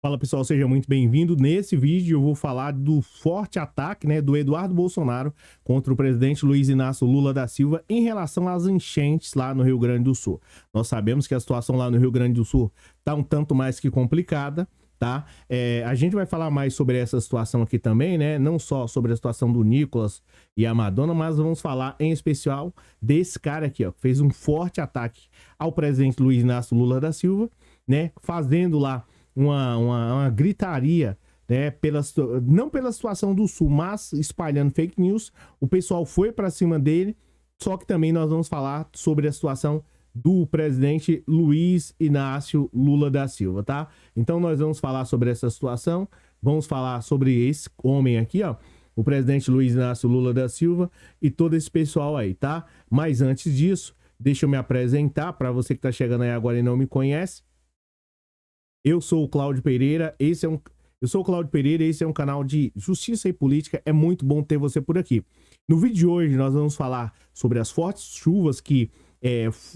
Fala pessoal, seja muito bem-vindo. Nesse vídeo eu vou falar do forte ataque, do Eduardo Bolsonaro contra o presidente Luiz Inácio Lula da Silva em relação às enchentes lá no Rio Grande do Sul. Nós sabemos que a situação lá no Rio Grande do Sul está um tanto mais que complicada, tá? A gente vai falar mais sobre essa situação aqui também, não só sobre a situação do Nicolas e a Madonna, mas vamos falar em especial desse cara aqui, ó, que fez um forte ataque ao presidente Luiz Inácio Lula da Silva, fazendo lá uma gritaria, não pela situação do Sul, mas espalhando fake news. O pessoal foi para cima dele, só que também nós vamos falar sobre a situação do presidente Luiz Inácio Lula da Silva, tá? Então nós vamos falar sobre essa situação, vamos falar sobre esse homem aqui, ó, o presidente Luiz Inácio Lula da Silva e todo esse pessoal aí, tá? Mas antes disso, deixa eu me apresentar para você que tá chegando aí agora e não me conhece. Eu sou o Cláudio Pereira, esse é um canal de justiça e política, é muito bom ter você por aqui. No vídeo de hoje nós vamos falar sobre as fortes chuvas que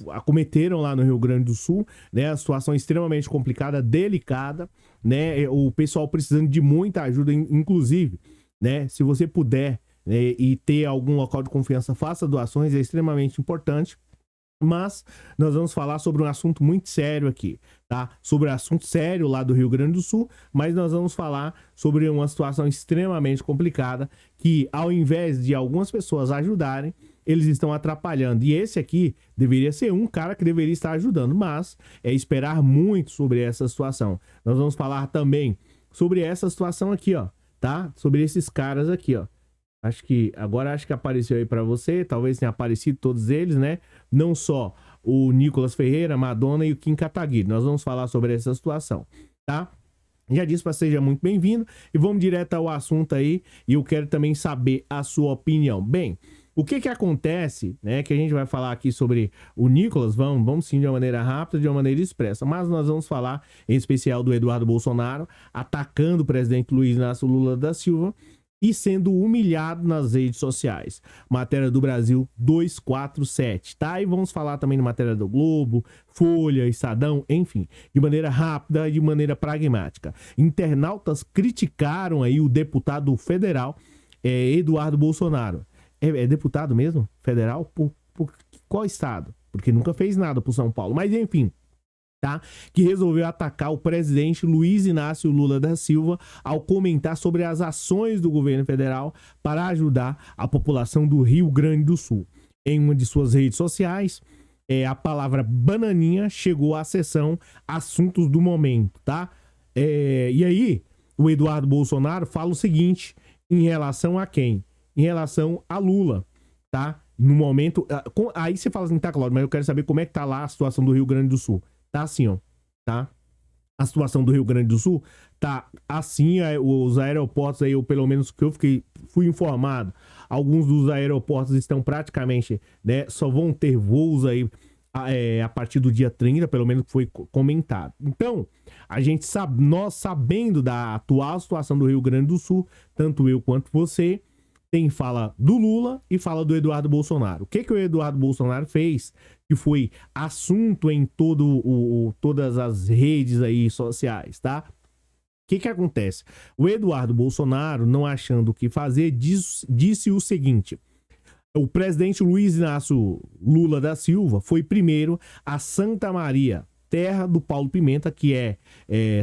acometeram lá no Rio Grande do Sul, a situação extremamente complicada, delicada, o pessoal precisando de muita ajuda, inclusive, se você puder, e ter algum local de confiança, faça doações, é extremamente importante. Mas nós vamos falar sobre um assunto muito sério aqui, tá? Sobre um assunto sério lá do Rio Grande do Sul, mas nós vamos falar sobre uma situação extremamente complicada que, ao invés de algumas pessoas ajudarem, eles estão atrapalhando. E esse aqui deveria ser um cara que deveria estar ajudando, mas é esperar muito sobre essa situação. Nós vamos falar também sobre essa situação aqui, ó, tá? Sobre esses caras aqui, ó. Acho que apareceu aí para você, talvez tenha aparecido todos eles, Não só o Nicolas Ferreira, Madonna e o Kim Kataguiri. Nós vamos falar sobre essa situação, tá? Já disse para seja muito bem-vindo e vamos direto ao assunto aí, e eu quero também saber a sua opinião. Bem, o que acontece, que a gente vai falar aqui sobre o Nicolas, vamos sim de uma maneira rápida, de uma maneira expressa, mas nós vamos falar em especial do Eduardo Bolsonaro atacando o presidente Luiz Inácio Lula da Silva e sendo humilhado nas redes sociais. Matéria do Brasil 247, tá? E vamos falar também de matéria do Globo, Folha, Estadão, enfim, de maneira rápida e de maneira pragmática. Internautas criticaram aí o deputado federal Eduardo Bolsonaro. É deputado mesmo? Federal? Por qual estado? Porque nunca fez nada por São Paulo. Mas enfim, tá? Que resolveu atacar o presidente Luiz Inácio Lula da Silva ao comentar sobre as ações do governo federal para ajudar a população do Rio Grande do Sul. Em uma de suas redes sociais, a palavra bananinha chegou à seção assuntos do momento, tá? E aí, o Eduardo Bolsonaro fala o seguinte em relação a quem? Em relação a Lula, tá? No momento... Aí você fala assim, tá, Cláudio, mas eu quero saber como é que tá lá a situação do Rio Grande do Sul. Tá assim, ó, tá? A situação do Rio Grande do Sul tá assim, os aeroportos aí, ou pelo menos que eu fui informado, alguns dos aeroportos estão praticamente, só vão ter voos aí a partir do dia 30, pelo menos foi comentado. Então, nós sabendo da atual situação do Rio Grande do Sul, tanto eu quanto você, tem fala do Lula e fala do Eduardo Bolsonaro. O que o Eduardo Bolsonaro fez, que foi assunto em todas as redes aí sociais, tá? O que acontece? O Eduardo Bolsonaro, não achando o que fazer, disse o seguinte: o presidente Luiz Inácio Lula da Silva foi primeiro a Santa Maria, terra do Paulo Pimenta, que é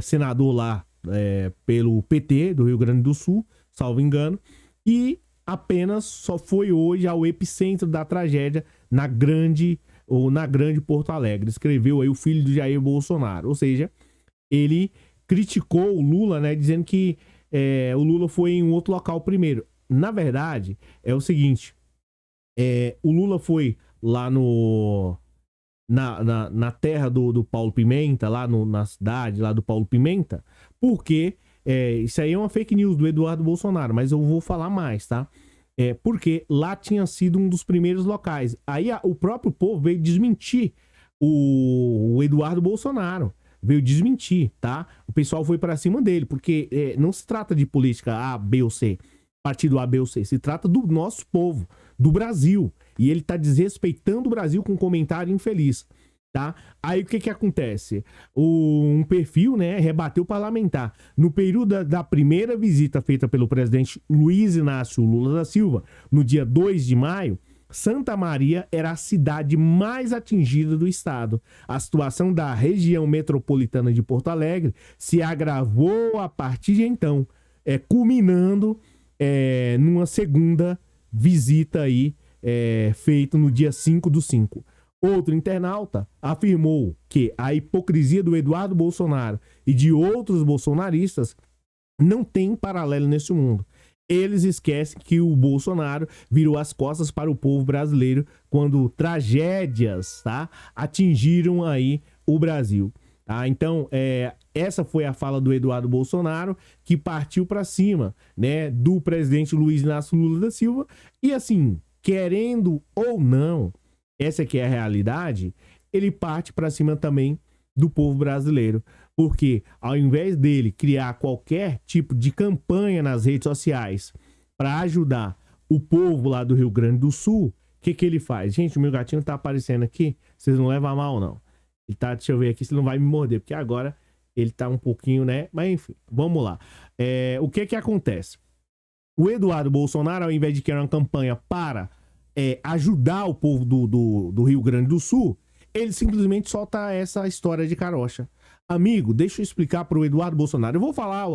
senador lá pelo PT do Rio Grande do Sul, salvo engano, e apenas só foi hoje ao epicentro da tragédia na grande Porto Alegre. Escreveu aí o filho do Jair Bolsonaro. Ou seja, ele criticou o Lula, dizendo que o Lula foi em um outro local primeiro. Na verdade, é o seguinte, o Lula foi lá na terra do Paulo Pimenta, lá na cidade lá do Paulo Pimenta, porque... isso aí é uma fake news do Eduardo Bolsonaro, mas eu vou falar mais, tá? Porque lá tinha sido um dos primeiros locais. Aí o próprio povo veio desmentir o Eduardo Bolsonaro. Veio desmentir, tá? O pessoal foi pra cima dele, porque não se trata de política A, B ou C, partido A, B ou C. Se trata do nosso povo, do Brasil. E ele tá desrespeitando o Brasil com um comentário infeliz. tá? Aí o que que acontece? Um perfil, né, rebateu o parlamentar. No período da primeira visita feita pelo presidente Luiz Inácio Lula da Silva, no dia 2 de maio, Santa Maria era a cidade mais atingida do estado. A situação da região metropolitana de Porto Alegre se agravou a partir de então, culminando numa segunda visita aí, feita no dia 5/5. Outro internauta afirmou que a hipocrisia do Eduardo Bolsonaro e de outros bolsonaristas não tem paralelo nesse mundo. Eles esquecem que o Bolsonaro virou as costas para o povo brasileiro quando tragédias, tá, atingiram aí o Brasil. Tá? Então, essa foi a fala do Eduardo Bolsonaro, que partiu para cima, né, do presidente Luiz Inácio Lula da Silva. E assim, querendo ou não, essa aqui é a realidade, ele parte para cima também do povo brasileiro. Porque ao invés dele criar qualquer tipo de campanha nas redes sociais para ajudar o povo lá do Rio Grande do Sul, o que ele faz? Gente, o meu gatinho tá aparecendo aqui, vocês não levam a mal não. Ele tá, deixa eu ver aqui se ele não vai me morder, porque agora ele tá um pouquinho, né? Mas enfim, vamos lá. O que acontece? O Eduardo Bolsonaro, ao invés de criar uma campanha para ajudar o povo do Rio Grande do Sul, ele simplesmente solta essa história de carocha. Amigo, deixa eu explicar para o Eduardo Bolsonaro. Eu vou falar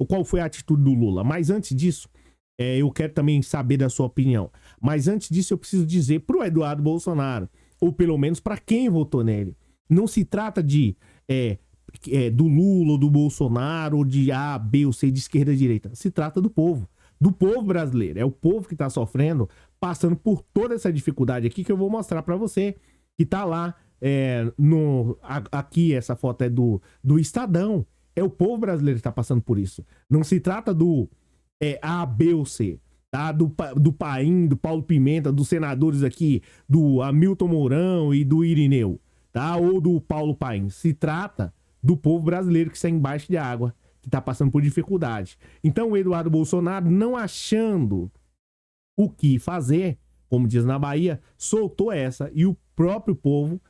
qual foi a atitude do Lula, mas antes disso, eu quero também saber da sua opinião. Mas antes disso, eu preciso dizer para o Eduardo Bolsonaro, ou pelo menos para quem votou nele, não se trata de do Lula, ou do Bolsonaro, ou de A, B ou C, de esquerda ou direita. Se trata do povo brasileiro. É o povo que está sofrendo, passando por toda essa dificuldade aqui que eu vou mostrar para você, que tá lá. Aqui essa foto é do Estadão. É o povo brasileiro que está passando por isso. Não se trata do A, B ou C, tá? Do Paim, do Paulo Pimenta, dos senadores aqui, do Hamilton Mourão e do Irineu, tá? Ou do Paulo Paim. Se trata do povo brasileiro que está embaixo de água, que está passando por dificuldade. Então o Eduardo Bolsonaro, não achando o que fazer, como diz na Bahia, soltou essa, e o próprio povo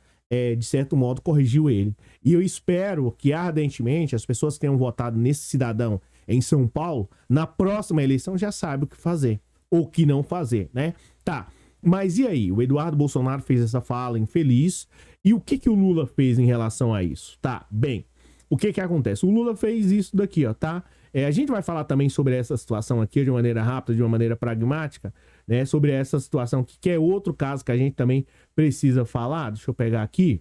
de certo modo, corrigiu ele. E eu espero que ardentemente as pessoas que tenham votado nesse cidadão em São Paulo, na próxima eleição já saibam o que fazer, ou o que não fazer, né? Tá, mas e aí? O Eduardo Bolsonaro fez essa fala infeliz, e o que o Lula fez em relação a isso? Tá, bem, o que acontece? O Lula fez isso daqui, ó, tá? A gente vai falar também sobre essa situação aqui de uma maneira rápida, de uma maneira pragmática, né? Sobre essa situação que é outro caso que a gente também precisa falar. Deixa eu pegar aqui.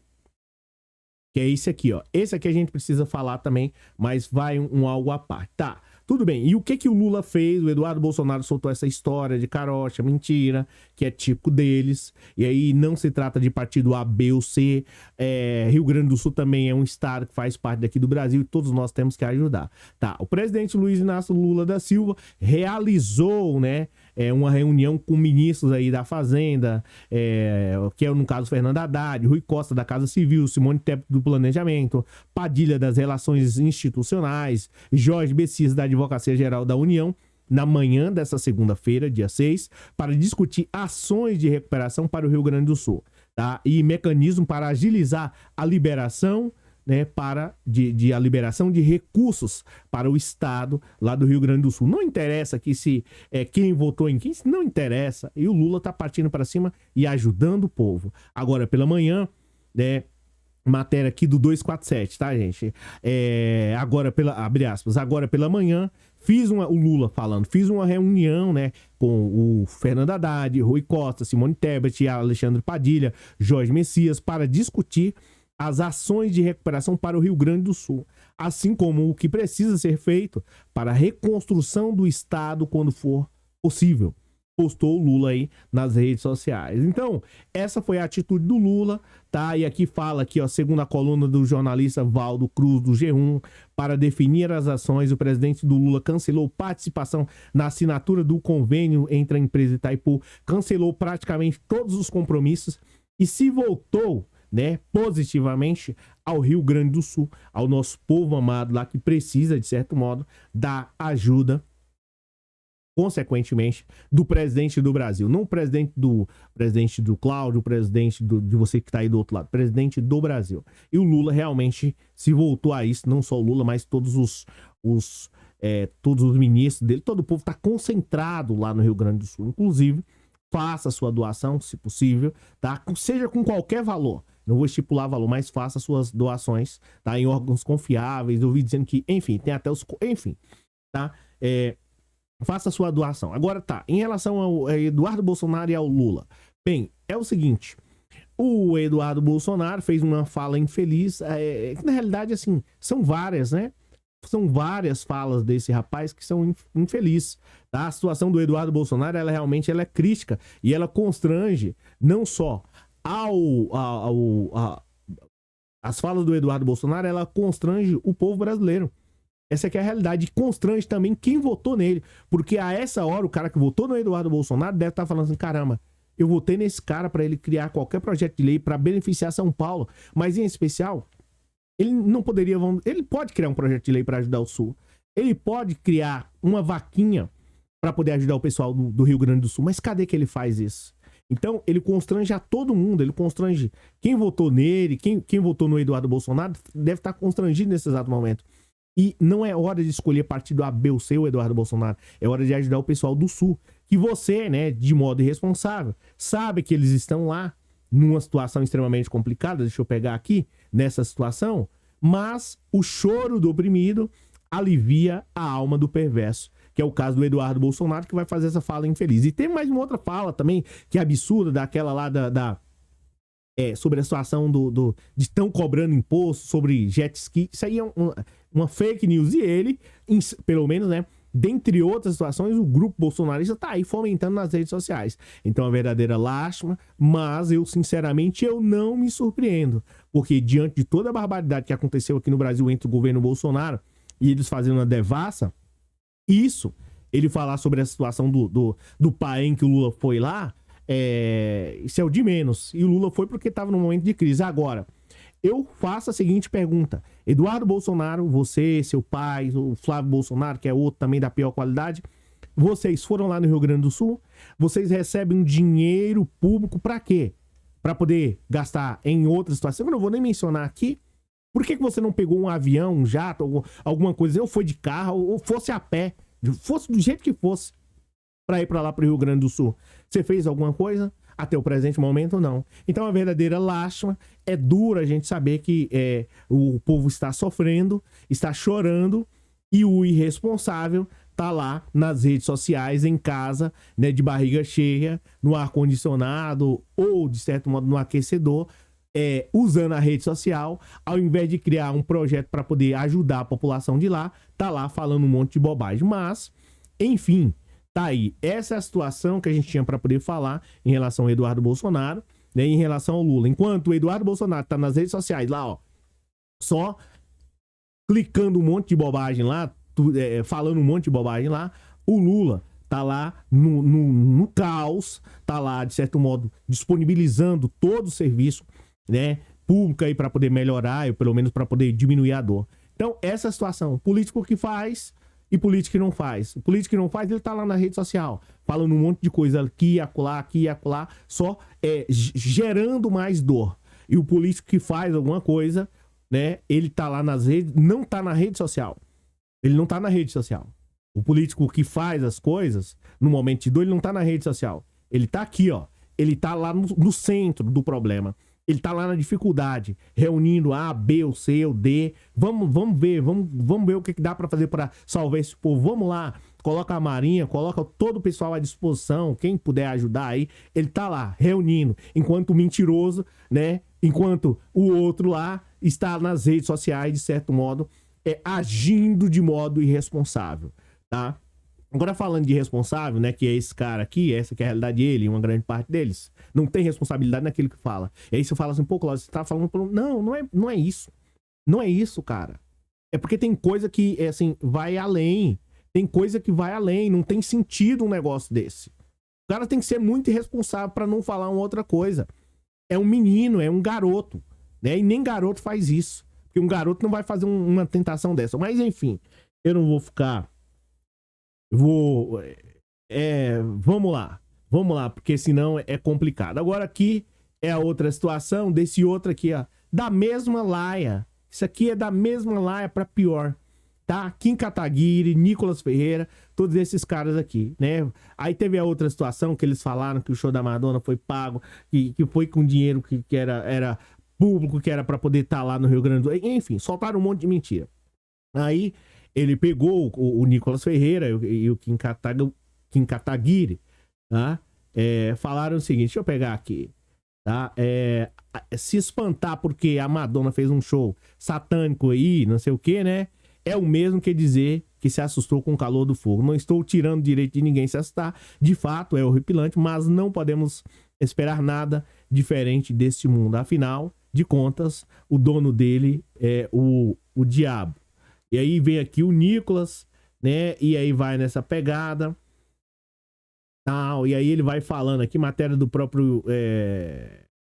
Que é esse aqui, ó. Esse aqui a gente precisa falar também, mas vai algo à parte. Tá, tudo bem. E o que o Lula fez? O Eduardo Bolsonaro soltou essa história de carocha, mentira, que é típico deles. E aí não se trata de partido A, B ou C. Rio Grande do Sul também é um estado que faz parte daqui do Brasil e todos nós temos que ajudar. Tá, o presidente Luiz Inácio Lula da Silva realizou, né, uma reunião com ministros aí da Fazenda, que é no caso Fernando Haddad, Rui Costa da Casa Civil, Simone Tebet do Planejamento, Padilha das Relações Institucionais, Jorge Messias da Advocacia Geral da União, na manhã dessa segunda-feira, dia 6, para discutir ações de recuperação para o Rio Grande do Sul, tá? E mecanismo para agilizar a liberação, né, a liberação de recursos para o estado lá do Rio Grande do Sul. Não interessa aqui se quem votou em quem, não interessa. E o Lula tá partindo para cima e ajudando o povo. Agora pela manhã, né, matéria aqui do 247, tá, gente? Abre aspas, agora pela manhã, o Lula falando, fiz uma reunião, né, com o Fernando Haddad, Rui Costa, Simone Tebet, Alexandre Padilha, Jorge Messias, para discutir as ações de recuperação para o Rio Grande do Sul, assim como o que precisa ser feito para a reconstrução do estado quando for possível. Postou o Lula aí nas redes sociais. Então, essa foi a atitude do Lula, tá? E aqui fala aqui, ó, segundo a coluna do jornalista Valdo Cruz do G1, para definir as ações, o presidente do Lula cancelou participação na assinatura do convênio entre a empresa Itaipu, cancelou praticamente todos os compromissos e se voltou, né, positivamente ao Rio Grande do Sul, ao nosso povo amado lá que precisa, de certo modo, da ajuda consequentemente, do presidente do Brasil. Não o presidente do Cláudio, o presidente de você que está aí do outro lado, presidente do Brasil. E o Lula realmente se voltou a isso, não só o Lula, mas todos os ministros dele, todo o povo está concentrado lá no Rio Grande do Sul. Inclusive, faça a sua doação, se possível, tá? Seja com qualquer valor. Não vou estipular valor, mas faça suas doações, tá? Em órgãos confiáveis. Eu ouvi dizendo que, enfim, tem até os... Enfim, tá? Faça a sua doação. Agora tá, em relação ao Eduardo Bolsonaro e ao Lula. Bem, é o seguinte, o Eduardo Bolsonaro fez uma fala infeliz, que na realidade, assim, são várias, né? São várias falas desse rapaz que são infelizes, tá? A situação do Eduardo Bolsonaro, ela realmente é crítica e ela constrange não só as falas do Eduardo Bolsonaro, ela constrange o povo brasileiro. Essa aqui é a realidade. E constrange também quem votou nele. Porque a essa hora, o cara que votou no Eduardo Bolsonaro deve estar falando assim, caramba, eu votei nesse cara para ele criar qualquer projeto de lei para beneficiar São Paulo. Mas, em especial, ele não poderia... Ele pode criar um projeto de lei para ajudar o Sul. Ele pode criar uma vaquinha para poder ajudar o pessoal do Rio Grande do Sul. Mas cadê que ele faz isso? Então, ele constrange a todo mundo. Ele constrange quem votou nele, quem votou no Eduardo Bolsonaro, deve estar constrangido nesse exato momento. E não é hora de escolher partido A, B ou C, o Eduardo Bolsonaro. É hora de ajudar o pessoal do Sul. Que você, né, de modo irresponsável, sabe que eles estão lá numa situação extremamente complicada. Deixa eu pegar aqui, nessa situação. Mas o choro do oprimido alivia a alma do perverso. Que é o caso do Eduardo Bolsonaro, que vai fazer essa fala infeliz. E tem mais uma outra fala também, que é absurda, daquela lá sobre a situação de estão cobrando imposto sobre jet ski. Isso aí é uma fake news. E ele, pelo menos, né, dentre outras situações, o grupo bolsonarista tá aí fomentando nas redes sociais. Então, é uma verdadeira lástima, mas eu, sinceramente, eu não me surpreendo. Porque diante de toda a barbaridade que aconteceu aqui no Brasil entre o governo Bolsonaro e eles fazendo uma devassa, ele falar sobre a situação do Paem que o Lula foi lá, isso é o de menos. E o Lula foi porque estava num momento de crise. Agora, eu faço a seguinte pergunta. Eduardo Bolsonaro, você, seu pai, o Flávio Bolsonaro, que é outro também da pior qualidade, vocês foram lá no Rio Grande do Sul, vocês recebem um dinheiro público para quê? Para poder gastar em outras situações. Eu não vou nem mencionar aqui. Por que você não pegou um avião, um jato, alguma coisa, ou foi de carro, ou fosse a pé, fosse do jeito que fosse, para ir para lá, para o Rio Grande do Sul? Você fez alguma coisa? Até o presente momento, não. Então, a verdadeira lástima. É duro a gente saber que o povo está sofrendo, está chorando, e o irresponsável tá lá nas redes sociais, em casa, né, de barriga cheia, no ar-condicionado ou, de certo modo, no aquecedor, usando a rede social, ao invés de criar um projeto para poder ajudar a população de lá, tá lá falando um monte de bobagem. Mas, enfim, tá aí. Essa é a situação que a gente tinha para poder falar em relação ao Eduardo Bolsonaro, né, em relação ao Lula. Enquanto o Eduardo Bolsonaro tá nas redes sociais lá, ó, só clicando um monte de bobagem lá, falando um monte de bobagem lá, o Lula tá lá no caos, tá lá, de certo modo, disponibilizando todo o serviço, né, público aí para poder melhorar, ou pelo menos para poder diminuir a dor. Então, essa situação, político que faz e político que não faz. O político que não faz, ele tá lá na rede social, falando um monte de coisa aqui, acolá, só gerando mais dor. E o político que faz alguma coisa, né, ele tá lá nas redes, não tá na rede social. Ele não tá na rede social. O político que faz as coisas, no momento de dor, ele não tá na rede social. Ele tá aqui, ó. Ele tá lá no centro do problema. Ele tá lá na dificuldade, reunindo A, B, ou C, ou D. Vamos ver o que dá pra fazer pra salvar esse povo. Vamos lá, coloca a Marinha, coloca todo o pessoal à disposição, quem puder ajudar aí. Ele tá lá, reunindo, enquanto o mentiroso, né, enquanto o outro lá está nas redes sociais, de certo modo, agindo de modo irresponsável, tá? Agora, falando de irresponsável, né, que é esse cara aqui, essa que é a realidade dele, uma grande parte deles, não tem responsabilidade naquilo que fala. E aí você fala assim, pô, Cláudio, você tá falando... Não é isso. Não é isso, cara. É porque tem coisa que, assim, vai além. Tem coisa que vai além. Não tem sentido um negócio desse. O cara tem que ser muito irresponsável pra não falar uma outra coisa. É um menino, é um garoto, né? E nem garoto faz isso. Porque um garoto não vai fazer uma tentação dessa. Mas, enfim, eu não vou ficar... Vamos lá, porque senão é complicado. Agora aqui é a outra situação desse outro aqui, ó, da mesma laia. Isso aqui é da mesma laia para pior, tá? Kim Kataguiri, Nicolas Ferreira, todos esses caras aqui, né? Aí teve a outra situação que eles falaram que o show da Madonna foi pago, que foi com dinheiro que era público, que era para poder estar lá no Rio Grande do Sul. Enfim, soltaram um monte de mentira. Aí ele pegou o Nicolas Ferreira e o Kim Kataguiri, tá? Falaram o seguinte, deixa eu pegar aqui, tá? Se espantar porque a Madonna fez um show satânico aí, não sei o que, né? É o mesmo que dizer que se assustou com o calor do fogo. Não estou tirando direito de ninguém se assustar, de fato é horripilante, mas não podemos esperar nada diferente deste mundo. Afinal de contas, o dono dele é o diabo. E aí vem aqui o Nicolas, né? E aí vai nessa pegada. Tal, e aí ele vai falando aqui, matéria do próprio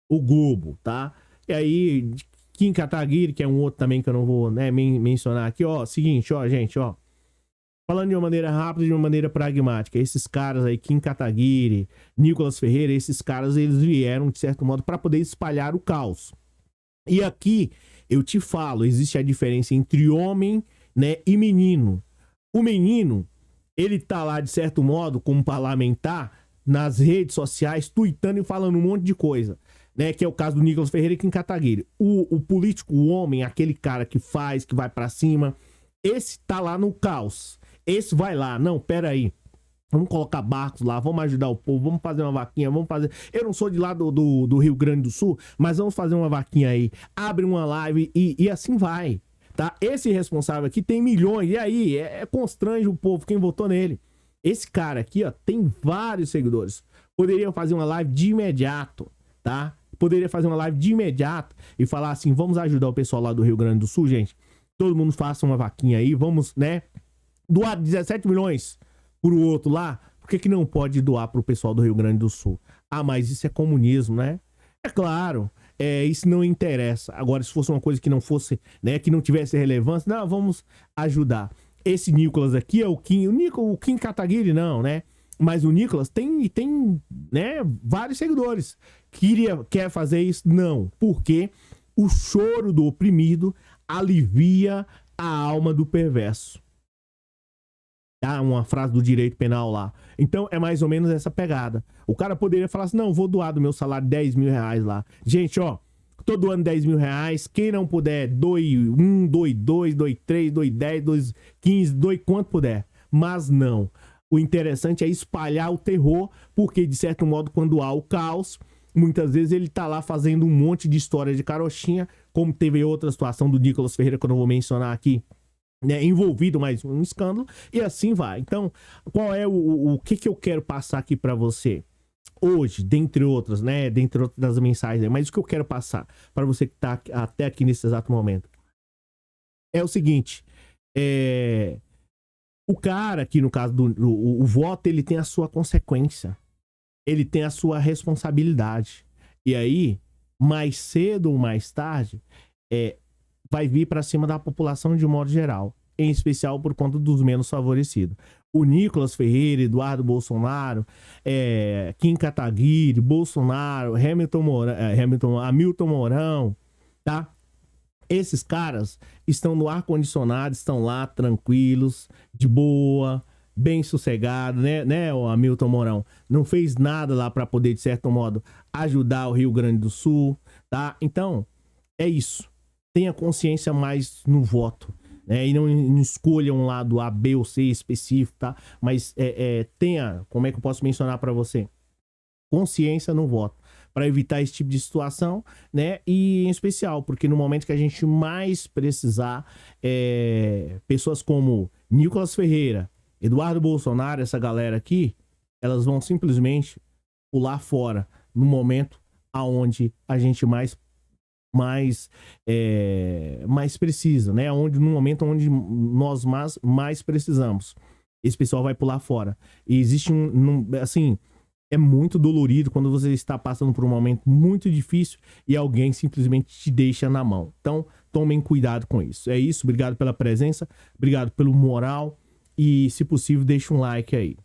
o Globo, tá? E aí, Kim Kataguiri, que é um outro também que eu não vou, né, mencionar aqui, ó, seguinte, ó, gente, ó. Falando de uma maneira rápida, de uma maneira pragmática, esses caras aí, Kim Kataguiri, Nicolas Ferreira, esses caras, eles vieram, de certo modo, para poder espalhar o caos. E aqui, eu te falo, existe a diferença entre homem, né, e menino. O menino, ele tá lá, de certo modo, como parlamentar, nas redes sociais, tuitando e falando um monte de coisa, né? Que é o caso do Nicolas Ferreira e Kim Kataguiri. O político, o homem, aquele cara que faz, que vai pra cima, esse tá lá no caos. Esse vai lá, não, pera aí. Vamos colocar barcos lá, vamos ajudar o povo, vamos fazer uma vaquinha, vamos fazer... Eu não sou de lá do Rio Grande do Sul, mas vamos fazer uma vaquinha aí. Abre uma live e assim vai. Tá? Esse responsável aqui tem milhões, e aí constrange o povo, quem votou nele. Esse cara aqui, ó, tem vários seguidores. Poderia fazer uma live de imediato, tá? Poderia fazer uma live de imediato e falar assim, vamos ajudar o pessoal lá do Rio Grande do Sul, gente. Todo mundo faça uma vaquinha aí, vamos, né? Doar 17 milhões pro outro lá. Por que não pode doar pro pessoal do Rio Grande do Sul? Ah, mas isso é comunismo, né? É claro. Isso não interessa. Agora, se fosse uma coisa que não fosse, né, que não tivesse relevância, não, vamos ajudar. Esse Nicolas aqui é o Kim Kataguiri não, né? Mas o Nicolas tem, né, vários seguidores. Quer fazer isso? Não. Porque o choro do oprimido alivia a alma do perverso. Tá? Uma frase do direito penal lá. Então é mais ou menos essa pegada. O cara poderia falar assim, não, vou doar do meu salário 10 mil reais lá. Gente, ó, tô doando 10 mil reais. Quem não puder, doe 1, doe 2, doe 3, doe 10, doe 15, doe quanto puder. Mas não. O interessante é espalhar o terror, porque de certo modo quando há o caos, muitas vezes ele tá lá fazendo um monte de história de carochinha, como teve outra situação do Nicolas Ferreira que eu não vou mencionar aqui, né, envolvido mais um escândalo, e assim vai. Então, qual é o que eu quero passar aqui para você hoje, dentre outras, né, dentre outras das mensagens, mas o que eu quero passar para você que tá até aqui nesse exato momento é o seguinte, o cara aqui no caso o voto, ele tem a sua consequência, ele tem a sua responsabilidade, e aí, mais cedo ou mais tarde, vai vir para cima da população de modo geral, em especial por conta dos menos favorecidos. O Nicolas Ferreira, Eduardo Bolsonaro, Kim Kataguiri, Bolsonaro, Hamilton Mourão, tá? Esses caras estão no ar-condicionado, estão lá tranquilos, de boa, bem sossegado, né, o Hamilton Mourão? Não fez nada lá para poder, de certo modo, ajudar o Rio Grande do Sul, tá? Então, é isso. Tenha consciência mais no voto, né? E não escolha um lado A, B ou C específico, tá? Mas tenha, como é que eu posso mencionar para você? Consciência no voto, para evitar esse tipo de situação, né? E em especial, porque no momento que a gente mais precisar, pessoas como Nicolas Ferreira, Eduardo Bolsonaro, essa galera aqui, elas vão simplesmente pular fora no momento aonde a gente mais precisa, né? No momento onde nós mais precisamos. Esse pessoal vai pular fora. E existe assim, é muito dolorido quando você está passando por um momento muito difícil e alguém simplesmente te deixa na mão. Então, tomem cuidado com isso. É isso, obrigado pela presença, obrigado pelo moral e, se possível, deixa um like aí.